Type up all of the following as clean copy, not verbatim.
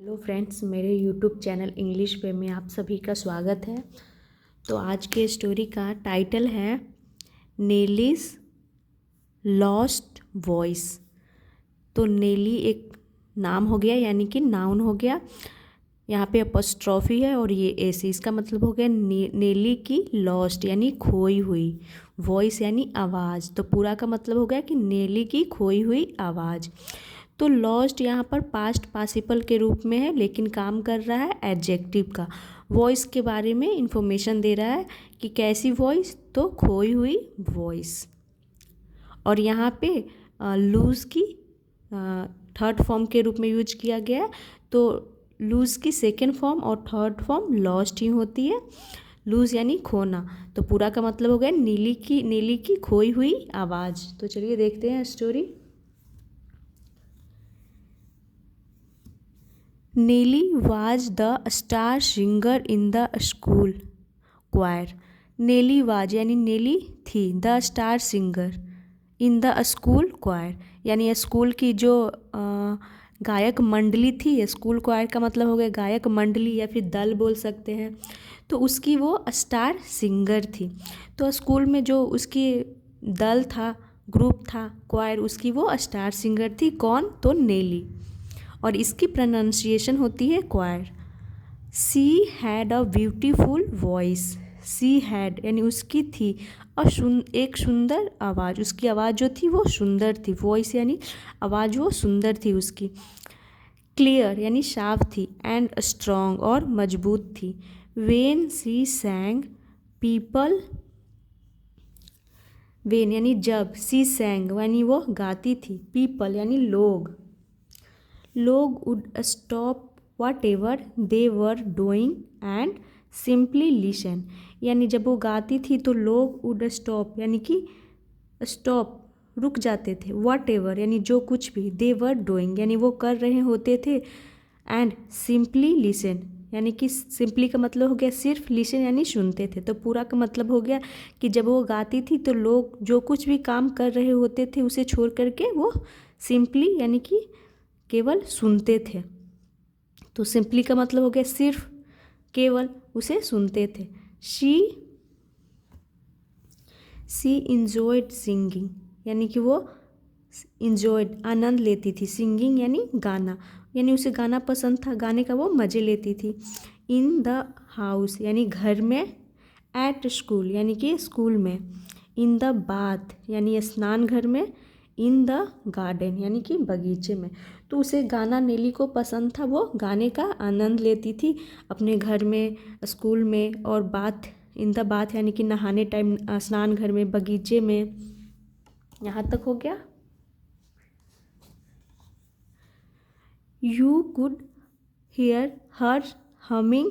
Hello friends, मेरे YouTube channel English पे में आप सभी का स्वागत है। तो आज के स्टोरी का टाइटल है नेलीज लॉस्ट वॉइस। तो नेली एक नाम हो गया, यानी कि नाउन हो गया। यहाँ पे अपॉस्ट्रॉफी है और ये एसी, इसका मतलब हो गया नेली की लॉस्ट यानी खोई हुई, वॉइस यानी आवाज़। तो पूरा का मतलब हो गया कि नेली की खोई हुई आवाज़। तो लॉस्ट यहाँ पर पास्ट पार्टिसिपल के रूप में है, लेकिन काम कर रहा है एडजेक्टिव का। वॉइस के बारे में इंफॉर्मेशन दे रहा है कि कैसी वॉइस, तो खोई हुई वॉइस। और यहाँ पे लूज़ की थर्ड फॉर्म के रूप में यूज किया गया है। तो लूज़ की सेकेंड फॉर्म और थर्ड फॉर्म लॉस्ट ही होती है। लूज़ यानी खोना। तो पूरा का मतलब हो गया नीली की खोई हुई आवाज़। तो चलिए देखते हैं story. Nellie was the star singer in the school choir. Nellie was यानी नेली थी, the star singer in the school choir, यानी स्कूल की जो गायक मंडली थी। स्कूल क्वायर का मतलब हो गया गायक मंडली या फिर दल बोल सकते हैं। तो उसकी वो स्टार सिंगर थी। तो स्कूल में जो उसकी दल था, ग्रुप था, क्वायर, उसकी वो स्टार सिंगर थी। कौन? तो नेली। और इसकी प्रोनाउंसिएशन होती है choir. She had a beautiful voice. She had यानी उसकी थी, एक सुंदर आवाज़। उसकी आवाज़ जो थी वो सुंदर थी। वॉइस यानी आवाज़ वो सुंदर थी उसकी। क्लियर यानी साफ थी। एंड स्ट्रॉन्ग और मजबूत थी। When she sang people, when यानी जब, सी सैंग यानी वो गाती थी, पीपल यानी लोग would stop what ever they were doing and simply listen. यानी जब वो गाती थी तो लोग वुड स्टॉप यानी कि स्टॉप रुक जाते थे, वट एवर यानी जो कुछ भी, दे वर डूइंग यानी वो कर रहे होते थे, एंड सिंपली लिसन यानी कि सिंपली का मतलब हो गया सिर्फ, लिसन यानी सुनते थे। तो पूरा का मतलब हो गया कि जब वो गाती थी तो लोग जो कुछ भी काम कर रहे होते थे उसे छोड़ करके वो सिंपली यानी कि केवल सुनते थे। तो सिंपली का मतलब हो गया सिर्फ, केवल उसे सुनते थे। शी इंजॉयड सिंगिंग यानी कि वो इंजॉयड आनंद लेती थी, सिंगिंग यानी गाना, यानी उसे गाना पसंद था, गाने का वो मज़े लेती थी। इन द हाउस यानी घर में। एट स्कूल यानी कि स्कूल में। इन द बाथ यानी स्नान घर में। इन द गार्डन यानी कि बगीचे में। तो उसे गाना नेली को पसंद था, वो गाने का आनंद लेती थी अपने घर में, स्कूल में, और बाथ, इन द बाथ यानी कि नहाने टाइम, स्नान घर में, बगीचे में। यहाँ तक हो गया। You could hear her humming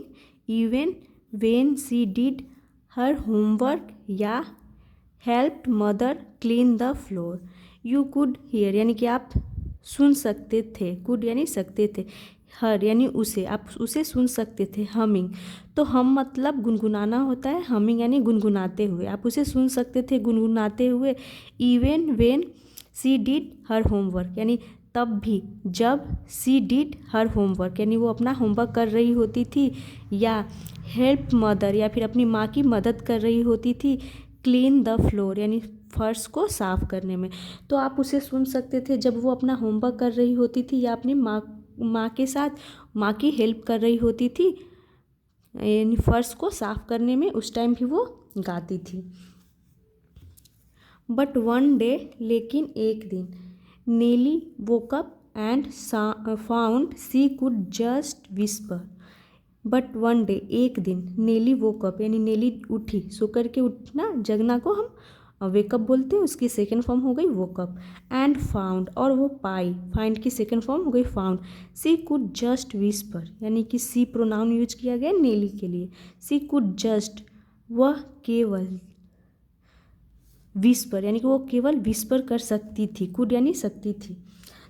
even when she did her homework या helped mother clean the floor. You could hear यानी कि आप सुन सकते थे, could यानी सकते थे, हर यानी उसे, आप उसे सुन सकते थे। हमिंग तो हम मतलब गुनगुनाना होता है, हमिंग यानी गुनगुनाते हुए, आप उसे सुन सकते थे गुनगुनाते हुए। Even when she did her homework यानी तब भी जब, सी डिड हर होमवर्क यानी वो अपना होमवर्क कर रही होती थी, या हेल्प मदर या फिर अपनी माँ की मदद कर रही होती थी, क्लीन द फ्लोर यानी फर्श को साफ़ करने में। तो आप उसे सुन सकते थे जब वो अपना होमवर्क कर रही होती थी या अपनी माँ के साथ माँ की हेल्प कर रही होती थी, यानी फर्श को साफ़ करने में, उस टाइम भी वो गाती थी। बट वन डे लेकिन एक दिन, Nellie woke up and found she could just whisper. But one day एक दिन, नेली वोकअप यानी नेली उठी, सो करके उठना, जगना को हम वेकअप बोलते हैं, उसकी सेकेंड फॉर्म हो गई वोकअप। एंड फाउंड और वो पाई, फाइंड की सेकेंड फॉर्म हो गई found. She could just whisper यानी कि सी प्रोनाउन यूज किया गया नेली के लिए। सी कुड जस्ट वह केवल, विस्पर यानी कि वो केवल विस्पर कर सकती थी, कुड यानी सकती थी।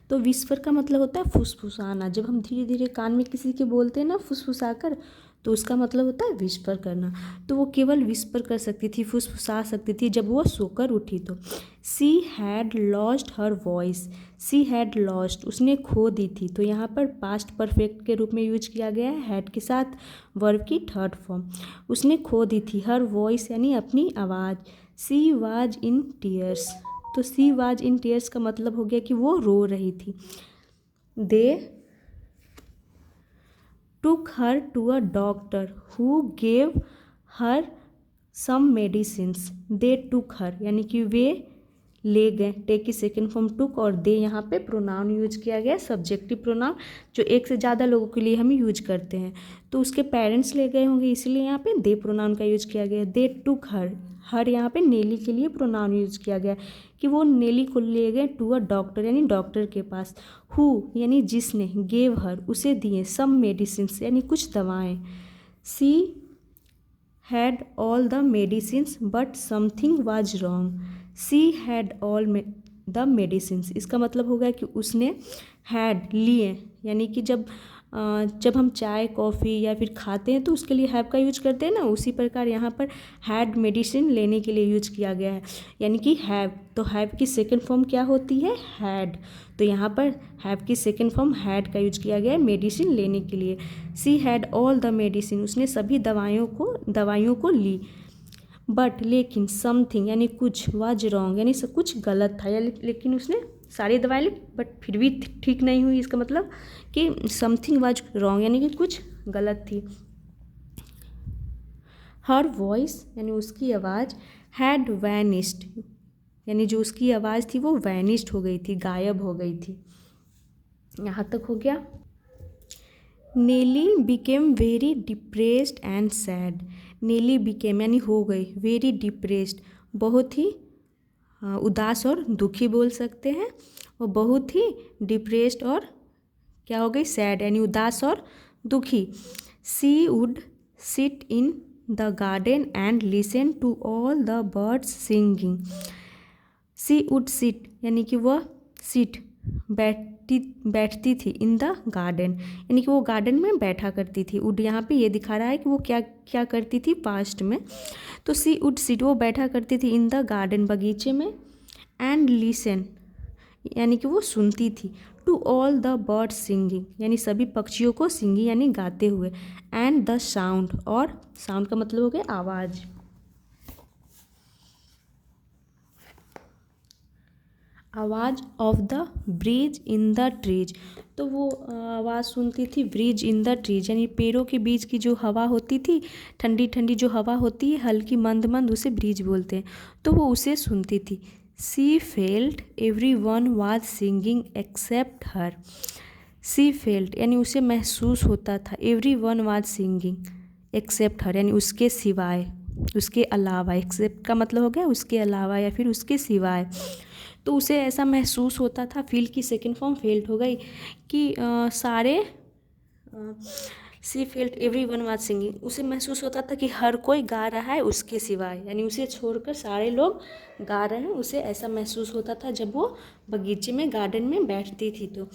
तो विस्पर का मतलब होता है फुसफुसाना। जब हम धीरे धीरे कान में किसी के बोलते हैं ना फुसफुसा कर, तो उसका मतलब होता है विस्पर करना। तो वो केवल विस्पर कर सकती थी, फुसफुसा सकती थी जब वो सोकर उठी। तो she had lost her voice, she had lost उसने खो दी थी। तो यहाँ पर पास्ट परफेक्ट के रूप में यूज किया गया है हैड के साथ वर्ब की थर्ड फॉर्म। उसने खो दी थी हर वॉइस यानी अपनी आवाज़। सी वाज इन टीयर्स, तो सी वाज इन टीयर्स का मतलब हो गया कि वो रो रही थी। दे took her to a doctor who gave her some medicines। they took her यानी कि वे ले गए, टेक की सेकेंड फॉर्म टुक, और दे यहाँ पे प्रोनाउन यूज किया गया सब्जेक्टिव प्रोनाउन जो एक से ज़्यादा लोगों के लिए हम यूज करते हैं। तो उसके पेरेंट्स ले गए होंगे इसलिए यहाँ पे दे प्रोनाउन का यूज किया गया। दे टुक हर, हर यहाँ पे नेली के लिए प्रोनाउन यूज किया गया कि वो नेली को ले गए टू अ डॉक्टर यानी डॉक्टर के पास। हु यानी जिसने, गेव हर उसे दिए, सम मेडिसिन यानी कुछ दवाएं। She had all the medicines but something was wrong. She had all the medicines इसका मतलब होगा कि उसने हैड लिए, यानी कि जब हम चाय कॉफ़ी या फिर खाते हैं तो उसके लिए हैव का यूज करते हैं ना, उसी प्रकार यहाँ पर हैड मेडिसिन लेने के लिए यूज किया गया है यानी कि हैव। तो हैव की सेकेंड फॉर्म क्या होती है, हैड। तो यहाँ पर हैव की सेकेंड फॉर्म हैड का यूज किया गया है मेडिसिन लेने के लिए। She had all the medicine उसने सभी दवाइयों को ली। बट लेकिन समथिंग यानी कुछ, वाज रॉन्ग यानी कुछ गलत था, या लेकिन उसने सारी दवाएं ली बट फिर भी ठीक नहीं हुई। इसका मतलब कि समथिंग वाज रॉन्ग यानी कि कुछ गलत थी। हर वॉइस यानी उसकी आवाज़ हैड वैनिस्ड यानी जो उसकी आवाज़ थी वो वैनिस्ड हो गई थी, गायब हो गई थी। यहाँ तक हो गया। Nellie became very depressed and sad. Nellie became यानी हो गई, वेरी डिप्रेस्ड बहुत ही उदास और दुखी बोल सकते हैं, और बहुत ही डिप्रेस्ड और क्या हो गई, सैड यानी उदास और दुखी। She would sit in the garden and listen to all the birds singing. She would sit यानी कि वह सिट बैठती थी इन द गार्डन यानी कि वो गार्डन में बैठा करती थी। वुड यहाँ पे ये दिखा रहा है कि वो क्या क्या करती थी पास्ट में। तो सी वुड सिट वो बैठा करती थी इन द गार्डन बगीचे में, एंड लिसन यानी कि वो सुनती थी, to all the birds singing यानी सभी पक्षियों को सिंगिंग यानी गाते हुए, एंड द साउंड और साउंड का मतलब हो गया आवाज़। आवाज़ of the breeze in the trees, तो वो आवाज़ सुनती थी ब्रीज इन द ट्रीज यानी पेड़ों के बीच की जो हवा होती थी, ठंडी ठंडी जो हवा होती है हल्की मंद मंद, उसे ब्रीज बोलते हैं। तो वो उसे सुनती थी। She felt everyone was singing except her. She felt यानी उसे महसूस होता था, everyone was singing except her यानी उसके सिवाय, उसके अलावा। एक्सेप्ट का मतलब हो गया उसके अलावा या फिर उसके सिवाय। तो उसे ऐसा महसूस होता था, फील की सेकेंड फॉर्म फेल्ट हो गई कि सी felt everyone was singing उसे महसूस होता था कि हर कोई गा रहा है उसके सिवाय, यानी उसे छोड़कर सारे लोग गा रहे हैं, उसे ऐसा महसूस होता था जब वो बगीचे में गार्डन में बैठती थी। तो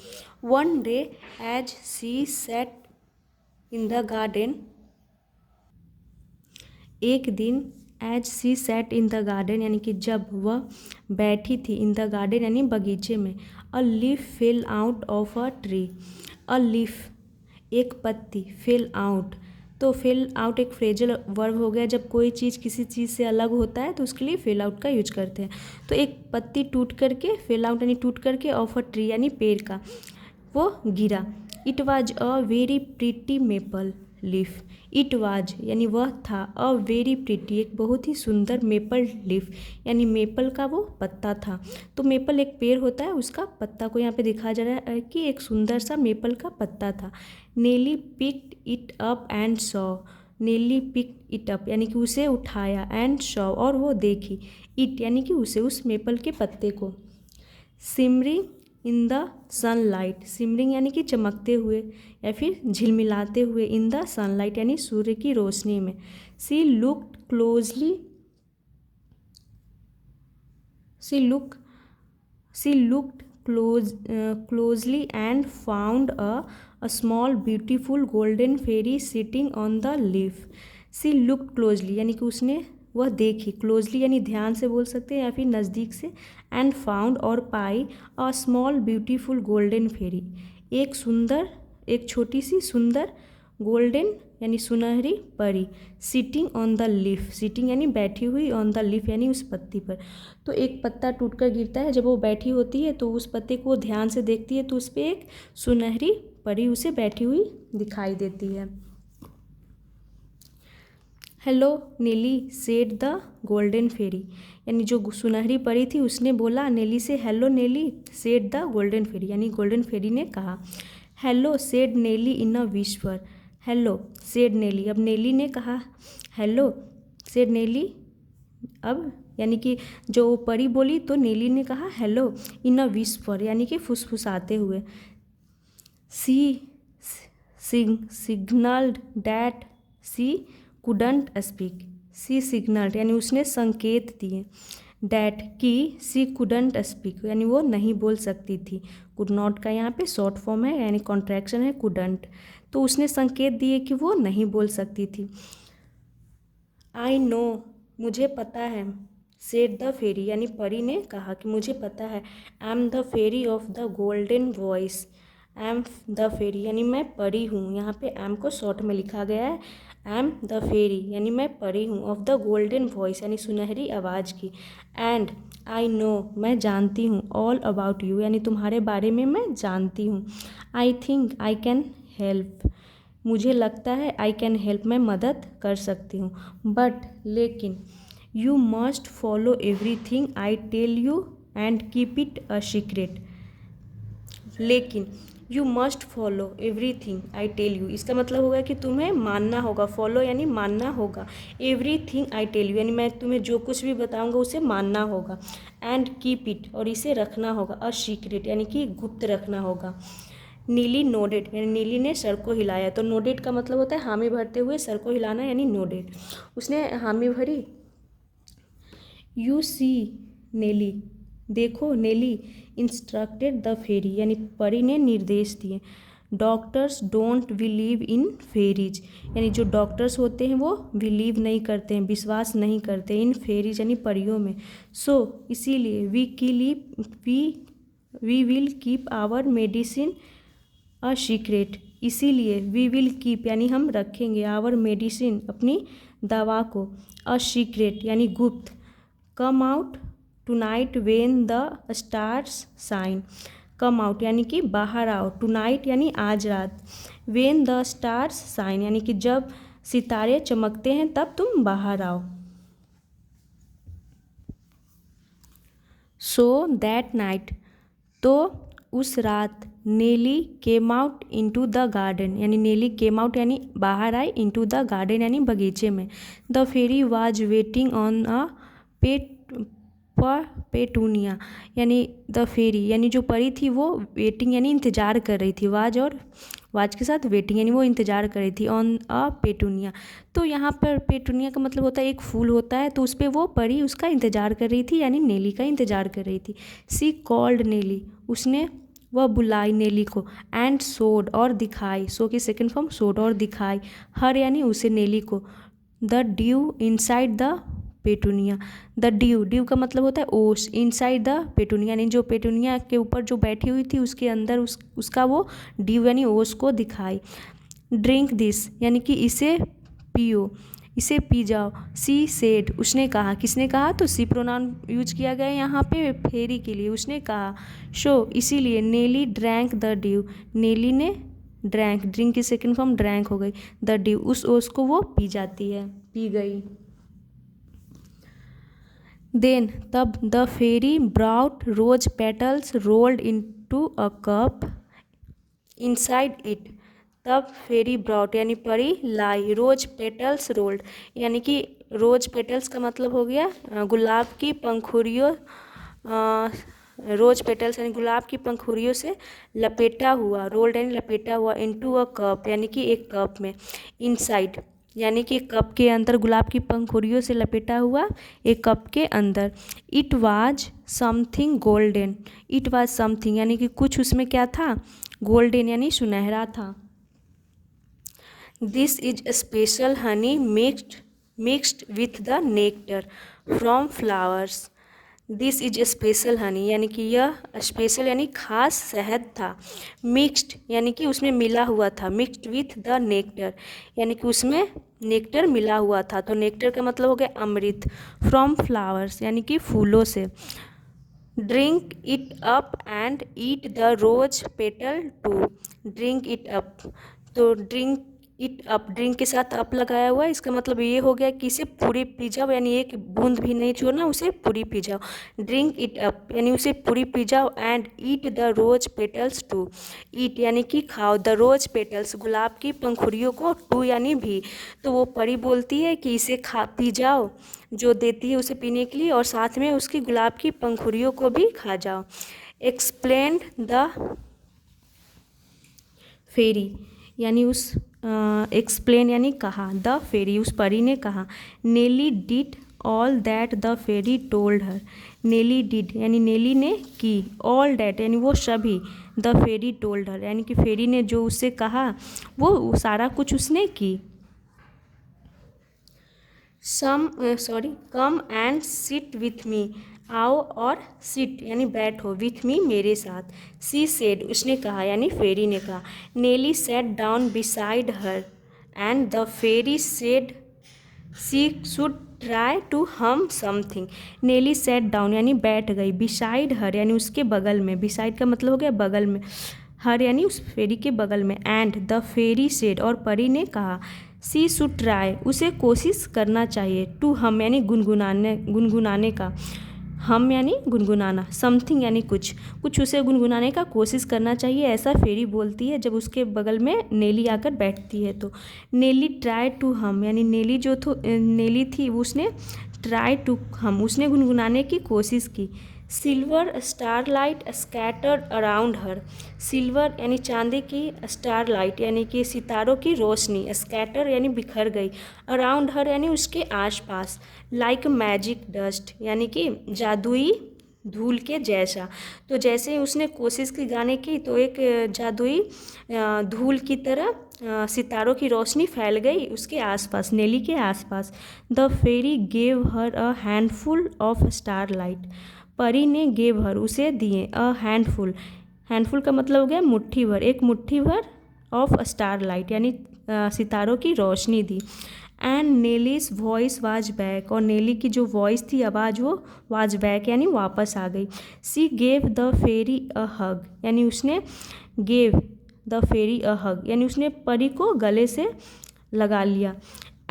one day as she sat in the garden, एक दिन as she sat in the garden यानी कि जब वह बैठी थी इन द गार्डन यानी बगीचे में, a leaf fail out of a tree. A leaf एक पत्ती, फेल आउट, तो फेल आउट एक फ्रेजल वर्ब हो गया, जब कोई चीज़ किसी चीज़ से अलग होता है तो उसके लिए फेल आउट का यूज करते हैं। तो एक पत्ती टूट करके, फेल आउट यानी टूट करके, ऑफ अ ट्री यानी पेड़ का, वो गिरा। It was a very pretty maple leaf. It was यानी वह था, अ वेरी प्रिटी एक बहुत ही सुंदर, मेपल लीफ यानी मेपल का वो पत्ता था। तो मेपल एक पेड़ होता है, उसका पत्ता को यहाँ पे दिखाया जा रहा है कि एक सुंदर सा मेपल का पत्ता था। Nellie picked it up and saw. Nellie picked it up यानी कि उसे उठाया, एंड सॉ और वो देखी, इट यानी कि उसे, उस मेपल के पत्ते को। Simmering in the sunlight, simmering यानी कि चमकते हुए या फिर झिलमिलाते हुए, इन द सनलाइट यानी सूर्य की रोशनी में। She looked closely, she looked closely and found a a small beautiful golden fairy sitting on the leaf. She looked closely, यानी कि उसने वह देखी, क्लोजली यानी ध्यान से बोल सकते हैं या फिर नज़दीक से, एंड फाउंड और पाई अ स्मॉल ब्यूटीफुल गोल्डन फेरी, एक छोटी सी सुंदर गोल्डन यानी सुनहरी परी, sitting on the leaf, sitting यानी बैठी हुई, ऑन द लीफ यानी उस पत्ती पर। तो एक पत्ता टूटकर गिरता है, जब वो बैठी होती है तो उस पत्ते को ध्यान से देखती है तो उस पर एक सुनहरी परी उसे बैठी हुई दिखाई देती है। Hello Nellie said the golden fairy, यानी जो सुनहरी परी थी उसने बोला नेली से, hello Nellie said the golden fairy, यानी गोल्डन फेरी ने कहा। Hello said Nellie in a whisper, hello said Nellie, अब नेली ने कहा हेलो सेड नेली, अब यानी कि जो परी बोली तो नेली ने कहा हेलो इन अ विस्पर, यानी कि फुसफुसाते हुए। She signalled that she couldn't speak, she signalled यानी उसने संकेत दिए, डैट की सी कुडंट स्पीक यानी वो नहीं बोल सकती थी। कुड नॉट का यहाँ पे शॉर्ट फॉर्म है यानी कॉन्ट्रैक्शन है कुडंट, तो उसने संकेत दिए कि वो नहीं बोल सकती थी। आई नो मुझे पता है, सेड द फेरी यानी परी ने कहा कि मुझे पता है, I am the fairy of the golden voice, I am the fairy यानी मैं परी हूँ, यहाँ पे एम को शॉर्ट में लिखा गया है, आई एम द फेरी यानी मैं परी हूँ, ऑफ द गोल्डन वॉइस यानी सुनहरी आवाज़ की, एंड आई नो मैं जानती हूँ, ऑल अबाउट यू यानी तुम्हारे बारे में मैं जानती हूँ, I think I can help मुझे लगता है, आई कैन हेल्प मैं मदद कर सकती हूँ, बट लेकिन, you must follow everything I tell you and keep it a secret, लेकिन you must follow everything I tell you, इसका मतलब होगा कि तुम्हें मानना होगा, फॉलो यानी मानना होगा, एवरीथिंग आई टेल यू यानी मैं तुम्हें जो कुछ भी बताऊंगा उसे मानना होगा, एंड कीप इट और इसे रखना होगा, अ सीक्रेट यानी कि गुप्त रखना होगा। नीली नोडेड यानी नीली ने सर को हिलाया, तो नोडेड का मतलब होता है हामी भरते हुए सर को हिलाना यानी नोडेड, उसने हामी भरी। यू सी नेली देखो नेली, इंस्ट्रक्टेड द फेरी यानी परी ने निर्देश दिए, doctors don't believe in fairies यानी जो डॉक्टर्स होते हैं वो बिलीव नहीं करते हैं, विश्वास नहीं करते, इन फेरीज यानी परियों में, सो इसीलिए we will keep our medicine a secret, इसीलिए वी विल कीप यानी हम रखेंगे, आवर मेडिसिन अपनी दवा को, अ सीक्रेट यानी गुप्त, come out tonight when the stars shine, come out यानी कि बाहर आओ, टुनाइट यानी आज रात, वेन द स्टार्स शाइन यानी कि जब सितारे चमकते हैं तब तुम बाहर आओ। सो दैट नाइट तो उस रात, Nellie came out into the garden यानी नेली केम आउट यानी बाहर आई, इनटू द गार्डन यानी बगीचे में, the fairy was waiting on a petunia यानी द फेरी यानी जो परी थी वो वेटिंग यानी इंतज़ार कर रही थी, वाज के साथ वेटिंग यानी वो इंतज़ार कर रही थी, ऑन अ पेटूनिया, तो यहाँ पर पेटूनिया का मतलब होता है एक फूल होता है, तो उस पर वो परी उसका इंतज़ार कर रही थी यानी नेली का इंतज़ार कर रही थी। सी कॉल्ड नेली उसने वह बुलाई नेली को, एंड सोड और दिखाई, सो की सेकेंड फॉर्म सोड और दिखाई, हर यानी उसे नेली को, the due inside the petunia, the due का मतलब होता है ओस, इनसाइड द पेटूनिया यानी जो पेटूनिया के ऊपर जो बैठी हुई थी उसके अंदर उसका वो ड्यू यानी ओस को दिखाई। ड्रिंक दिस यानी कि इसे पियो, इसे पी जाओ, सी सेड उसने कहा, किसने कहा तो सी प्रोनाउन यूज किया गया है यहाँ पे फेरी के लिए, उसने कहा, शो इसीलिए नेली ड्रैंक द ड्यू नेली ने ड्रैंक, ड्रिंक की सेकेंड फॉर्म ड्रैंक हो गई, द ड्यू उस ओस को वो पी जाती है, पी गई। देन तब the fairy brought rose petals rolled into a cup inside it, तब फेरी ब्राउट यानी परी लाई, रोज पेटल्स रोल्ड यानी कि रोज पेटल्स का मतलब हो गया गुलाब की पंखुड़ियों, रोज पेटल्स यानी गुलाब की पंखुड़ियों से लपेटा हुआ, रोल्ड यानी लपेटा हुआ, इनटू अ कप यानी कि एक कप में, इनसाइड यानी कि कप के अंदर, गुलाब की पंखुड़ियों से लपेटा हुआ एक कप के अंदर। It was something golden, it was something यानी कि कुछ उसमें क्या था गोल्डन यानी सुनहरा था। This is special Honey mixed with the nectar from flowers. This is special Honey यानी कि यह स्पेशल यानी खास शहद था। मिक्स्ड यानी कि उसमें मिला हुआ था। मिक्स्ड विथ द नेक्टर यानी कि उसमें नेक्टर मिला हुआ था। तो नेक्टर का मतलब हो गया अमृत। फ्रॉम फ्लावर्स यानी कि फूलों से। Drink it up and eat the rose petal too. Drink it up, तो ड्रिंक इट अप, ड्रिंक के साथ अप लगाया हुआ है, इसका मतलब ये हो गया कि इसे पूरी पी जाओ, यानी एक बूंद भी नहीं छोड़ना, उसे पूरी पी जाओ। ड्रिंक इट अप यानी उसे पूरी पी जाओ। And eat the rose petals too, eat यानी कि खाओ, द रोज पेटल्स गुलाब की पंखुड़ियों को, टू यानी भी। तो वो परी बोलती है कि इसे खा पी जाओ, जो देती है उसे पीने के लिए, और साथ में उसकी गुलाब की पंखुड़ियों को भी खा जाओ। एक्सप्लेन्ड द फेरी यानी उस एक्सप्लेन यानी कहा, द फेरी उस परी ने कहा। Nellie did all that the fairy told her. Nellie did यानी नेली ने की, ऑल दैट यानी वो सभी, द फेरी टोल्ड हर यानी कि फेरी ने जो उससे कहा वो सारा कुछ उसने की। Come and sit with me, आओ और सिट यानी बैठो, विथ मी मेरे साथ। सी सेड उसने कहा यानी फेरी ने कहा। Nellie sat down beside her and the fairy said she should try to hum something. Nellie sat down यानी बैठ गई, बिसाइड हर यानी उसके बगल में, बिसाइड का मतलब हो गया बगल में, हर यानी उस फेरी के बगल में। एंड द फेरी सेड और परी ने कहा, सी शुड ट्राई उसे कोशिश करना चाहिए, टू हम यानी गुनगुनाने का, हम यानी गुनगुनाना, समथिंग यानी कुछ उसे गुनगुनाने का कोशिश करना चाहिए, ऐसा फेरी बोलती है जब उसके बगल में नेली आकर बैठती है। तो नेली ट्राई टू हम यानी नेली थी उसने ट्राई टू हम उसने गुनगुनाने की कोशिश की। सिल्वर स्टारलाइट स्कैटर्ड अराउंड हर, सिल्वर यानी चांदी की, स्टारलाइट यानी कि सितारों की रोशनी, स्कैटर यानी बिखर गई, अराउंड हर यानी उसके आसपास, लाइक मैजिक डस्ट यानी कि जादुई धूल के जैसा। तो जैसे ही उसने कोशिश की गाने की तो एक जादुई धूल की तरह सितारों की रोशनी फैल गई उसके आसपास, नेली के आसपास। The fairy gave her a handful of starlight, परी ने गेव हर उसे दिए, अ हैंडफुल, हैंडफुल का मतलब हो गया मुट्ठी भर, एक मुट्ठी भर, ऑफ स्टारलाइट यानी सितारों की रोशनी दी। एंड नेलीज वॉइस वाज बैक, और नेली की जो वॉइस थी, आवाज़, वो वाज बैक यानी वापस आ गई। सी गेव द फेरी अ हग यानी उसने गेव द फेरी अ हग यानी उसने परी को गले से लगा लिया।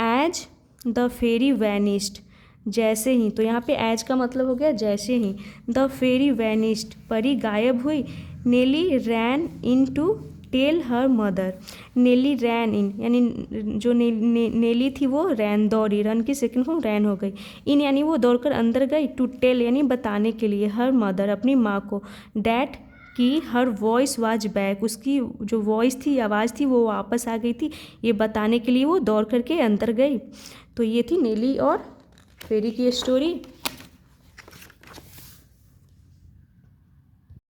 एज द फेरी वैनिस्ड जैसे ही, तो यहाँ पे एज का मतलब हो गया जैसे ही। द फेरी वैनिस्ड परी गायब हुई। नेली रैन इन टू टेल हर मदर, नेली रैन इन यानी जो नेली थी वो रैन दौड़ी, रन की सेकंड फॉर्म रैन हो गई, इन यानी वो दौड़कर अंदर गई, टू टेल यानी बताने के लिए, हर मदर अपनी माँ को, डैट कि हर वॉइस वाज बैक उसकी जो वॉइस थी, आवाज़ थी, वो वापस आ गई थी, ये बताने के लिए वो दौड़ करके अंदर गई। तो ये थी नेली और फेरी की स्टोरी।